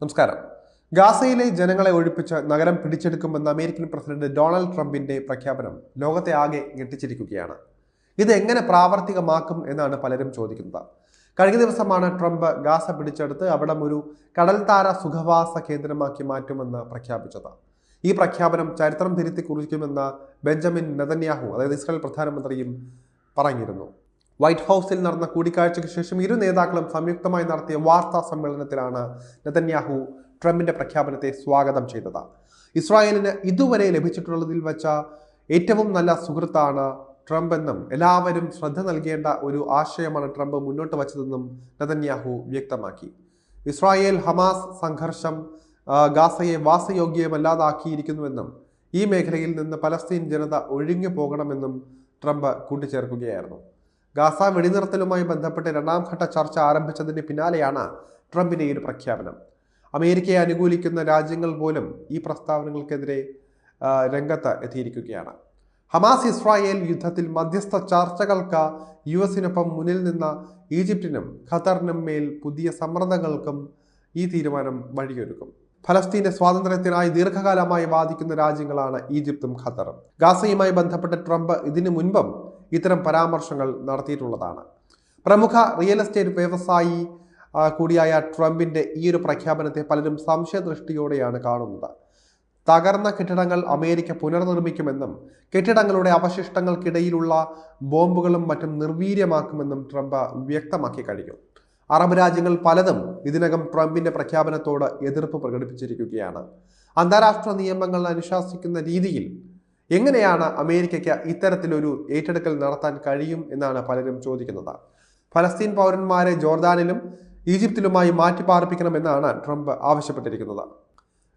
നമസ്കാരം. ഗാസയിലെ ജനങ്ങളെ ഒഴിപ്പിച്ച് നഗരം പിടിച്ചെടുക്കുമെന്ന് അമേരിക്കൻ പ്രസിഡന്റ് ഡൊണാൾഡ് ട്രംപിന്റെ പ്രഖ്യാപനം ലോകത്തെ ആകെ ഞെട്ടിച്ചിരിക്കുകയാണ്. ഇത് എങ്ങനെ പ്രാവർത്തികമാക്കും എന്നാണ് പലരും ചോദിക്കുന്നത്. കഴിഞ്ഞ ദിവസമാണ് ട്രംപ് ഗാസ പിടിച്ചെടുത്ത് അവിടം ഒരു കടൽത്താര സുഖവാസ കേന്ദ്രമാക്കി മാറ്റുമെന്ന് പ്രഖ്യാപിച്ചത്. ഈ പ്രഖ്യാപനം ചരിത്രം തിരുത്തി കുറിക്കുമെന്ന് ബെഞ്ചമിൻ നെതന്യാഹു, അതായത് ഇസ്രായേൽ പ്രധാനമന്ത്രിയും പറഞ്ഞിരുന്നു. വൈറ്റ് ഹൗസിൽ നടന്ന കൂടിക്കാഴ്ചയ്ക്ക് ശേഷം ഇരു നേതാക്കളും സംയുക്തമായി നടത്തിയ വാർത്താ സമ്മേളനത്തിലാണ് നെതന്യാഹു ട്രംപിന്റെ പ്രഖ്യാപനത്തെ സ്വാഗതം ചെയ്തത്. ഇസ്രായേലിന് ഇതുവരെ ലഭിച്ചിട്ടുള്ളതിൽ വെച്ച ഏറ്റവും നല്ല സുഹൃത്താണ് ട്രംപ് എന്നും എല്ലാവരും ശ്രദ്ധ നൽകേണ്ട ഒരു ആശയമാണ് ട്രംപ് മുന്നോട്ട് വച്ചതെന്നും നെതന്യാഹു വ്യക്തമാക്കി. ഇസ്രായേൽ ഹമാസ് സംഘർഷം ഗാസയെ വാസയോഗ്യമല്ലാതാക്കിയിരിക്കുന്നുവെന്നും ഈ മേഖലയിൽ നിന്ന് പലസ്തീൻ ജനത ഒഴിഞ്ഞു പോകണമെന്നും ട്രംപ് കൂട്ടിച്ചേർക്കുകയായിരുന്നു. ഗാസ വെടിനിർത്തലുമായി ബന്ധപ്പെട്ട് രണ്ടാം ഘട്ട ചർച്ച ആരംഭിച്ചതിന് പിന്നാലെയാണ് ട്രംപിന്റെ ഈ ഒരു പ്രഖ്യാപനം. അമേരിക്കയെ അനുകൂലിക്കുന്ന രാജ്യങ്ങൾ പോലും ഈ പ്രസ്താവനകൾക്കെതിരെ രംഗത്ത് എത്തിയിരിക്കുകയാണ്. ഹമാസ് ഇസ്രായേൽ യുദ്ധത്തിൽ മധ്യസ്ഥ ചർച്ചകൾക്ക് യുഎസിനൊപ്പം മുന്നിൽ നിന്ന ഈജിപ്തിനും ഖത്തറിനും മേൽ പുതിയ സമ്മർദ്ദങ്ങൾക്കും ഈ തീരുമാനം വഴിയൊരുക്കും. ഫലസ്തീന്റെ സ്വാതന്ത്ര്യത്തിനായി ദീർഘകാലമായി വാദിക്കുന്ന രാജ്യങ്ങളാണ് ഈജിപ്തും ഖത്തറും. ഗാസയുമായി ബന്ധപ്പെട്ട് ട്രംപ് ഇതിനു മുൻപും ഇത്തരം പരാമർശങ്ങൾ നടത്തിയിട്ടുള്ളതാണ്. പ്രമുഖ റിയൽ എസ്റ്റേറ്റ് വ്യവസായി കൂടിയായ ട്രംപിന്റെ ഈ ഒരു പ്രഖ്യാപനത്തെ പലരും സംശയദൃഷ്ടിയോടെയാണ് കാണുന്നത്. തകർന്ന കെട്ടിടങ്ങൾ അമേരിക്ക പുനർനിർമ്മിക്കുമെന്നും കെട്ടിടങ്ങളുടെ അവശിഷ്ടങ്ങൾക്കിടയിലുള്ള ബോംബുകളും മറ്റും നിർവീര്യമാക്കുമെന്നും ട്രംപ് വ്യക്തമാക്കി കഴിഞ്ഞു. അറബ് രാജ്യങ്ങൾ പലതും ഇതിനകം ട്രംപിന്റെ പ്രഖ്യാപനത്തോട് എതിർപ്പ് പ്രകടിപ്പിച്ചിരിക്കുകയാണ്. അന്താരാഷ്ട്ര നിയമങ്ങൾ അനുശാസിക്കുന്ന രീതിയിൽ എങ്ങനെയാണ് അമേരിക്കയ്ക്ക് ഇത്തരത്തിലൊരു ഏറ്റെടുക്കൽ നടത്താൻ കഴിയും എന്നാണ് പലരും ചോദിക്കുന്നത്. ഫലസ്തീൻ പൗരന്മാരെ ജോർദാനിലും ഈജിപ്തിലുമായി മാറ്റിപ്പാർപ്പിക്കണമെന്നാണ് ട്രംപ് ആവശ്യപ്പെട്ടിരിക്കുന്നത്.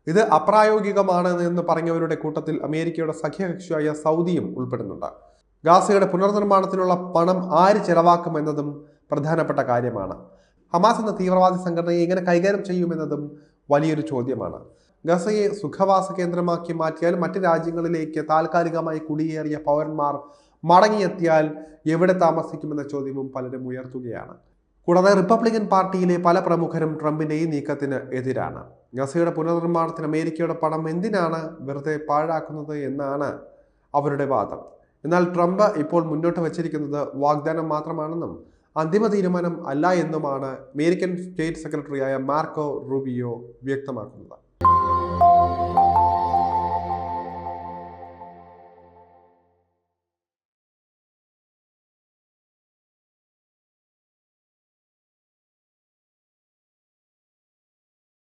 ഇത് അപ്രായോഗികമാണ് എന്ന് പറഞ്ഞവരുടെ കൂട്ടത്തിൽ അമേരിക്കയുടെ സഖ്യകക്ഷിയായ സൗദിയും ഉൾപ്പെടുന്നുണ്ട്. ഗാസയുടെ പുനർനിർമ്മാണത്തിനുള്ള പണം ആര് ചെലവാക്കുമെന്നതും പ്രധാനപ്പെട്ട കാര്യമാണ്. ഹമാസ് എന്ന തീവ്രവാദി സംഘടനയെ എങ്ങനെ കൈകാര്യം ചെയ്യുമെന്നതും വലിയൊരു ചോദ്യമാണ്. ഗസയെ സുഖവാസ കേന്ദ്രമാക്കി മാറ്റിയാൽ മറ്റ് രാജ്യങ്ങളിലേക്ക് താൽക്കാലികമായി കുടിയേറിയ പൗരന്മാർ മടങ്ങിയെത്തിയാൽ എവിടെ താമസിക്കുമെന്ന ചോദ്യവും പലരും ഉയർത്തുകയാണ്. കൂടാതെ റിപ്പബ്ലിക്കൻ പാർട്ടിയിലെ പല പ്രമുഖരും ട്രംപിന്റെ ഈ നീക്കത്തിന് എതിരാണ്. ഗസയുടെ പുനർനിർമ്മാണത്തിന് അമേരിക്കയുടെ പണം എന്തിനാണ് വെറുതെ പാഴാക്കുന്നത് എന്നാണ് അവരുടെ വാദം. എന്നാൽ ട്രംപ് ഇപ്പോൾ മുന്നോട്ട് വച്ചിരിക്കുന്നത് വാഗ്ദാനം മാത്രമാണെന്നും അന്തിമ തീരുമാനം അല്ല എന്നുമാണ് അമേരിക്കൻ സ്റ്റേറ്റ് സെക്രട്ടറിയായ മാർക്കോ റൂബിയോ വ്യക്തമാക്കുന്നത്.